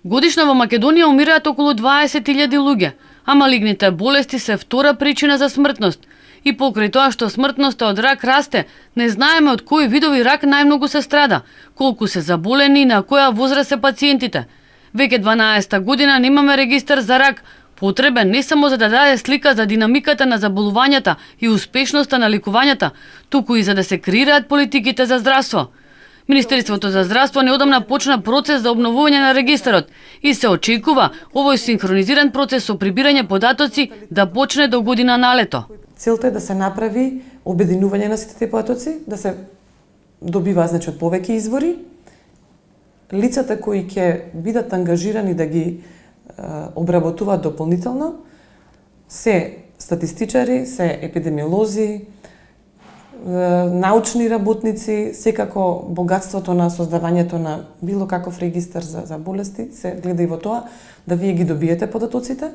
Годишно во Македонија умираат околу 20.000 луѓе, а малигните болести се втора причина за смртност. И покрај тоа што смртноста од рак расте, не знаеме од кои видови рак најмногу се страда, колку се заболени и на која возраст се пациентите. Веќе 12-та година немаме регистар за рак, потребен не само за да даде слика за динамиката на заболувањата и успешноста на лекувањата, туку и за да се креираат политиките за здравство. Министерството за здравство неодамна почна процес за обновување на регистарот и се очекува овој синхронизиран процес со прибирање податоци да почне до година на лето. Целта е да се направи обединување на сите податоци, да се добива од повеќе извори. Лицата кои ќе бидат ангажирани да ги обработуваат дополнително се статистичари, се епидемиолози, научни работници, секако богатството на создавањето на било каков регистар за болести се гледа и во тоа да вие ги добиете податоците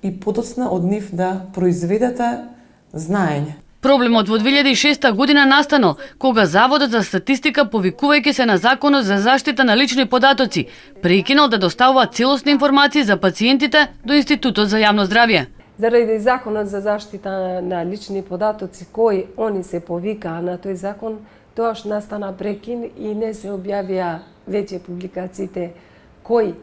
и подоцна од нив да произведете знаење. Проблемот во 2006 година настанал, кога Заводот за статистика, повикувајќи се на Законот за заштита на лични податоци, прекинал да доставува целосни информации за пациентите до Институтот за јавно здравје. Заради Законот за заштита на лични податоци, кои они се повикаа на тој закон, тоаш настана прекин и не се објавија веќе публикациите кои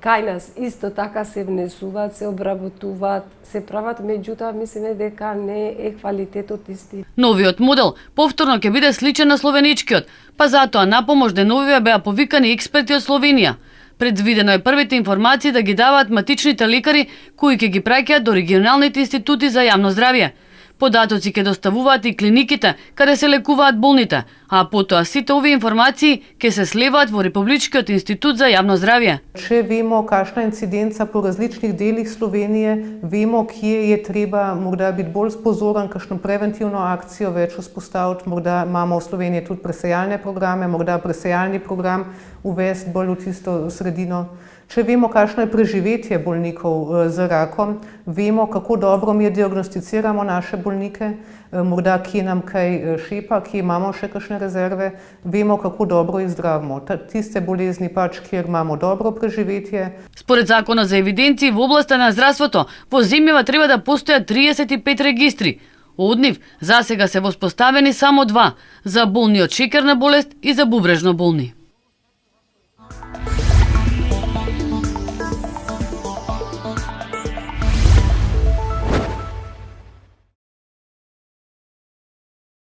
кај нас исто така се внесуваат, се обработуваат, се прават, меѓутоа мислиме дека не е квалитетот исти. Новиот модел повторно ќе биде сличен на словеничкиот, па затоа на помош деновиве беа повикани експерти од Словенија. Предвидено е првите информации да ги даваат матичните лекари кои ќе ги праќаат до регионалните институти за јавно здравје. Податоци ќе доставуваат и клиниките каде се лекуваат болните, а потоа сите овие информации ќе се слеваат во Републичкиот институт за јавно здравје. Če vemo, kakšna incidenca po različnih delih Slovenije, vemo, kje je treba morda biti bolj spozoren, kakšno preventivno akcijo več vzpostaviti, morda imamo v Sloveniji tudi presejalne programe, morda presejalni program uvesti bolj v tisto sredino. Če vemo, kakšno je preživetje bolnikov z rakom, vemo, kako dobro mi diagnosticiramo naše bolnike, morda kje nam kaj šepa, kje imamo še kakšne rezerve, vemo, kako dobro jih zdravimo. Tiste bolezni pač, kjer imamo dobro preživetje. Според Законот за евиденции во областа на здравството, во земјава треба да постојат 35 регистри. Од нив засега се воспоставени само 2 за болни од шеќерна болест и за бубрежно болни.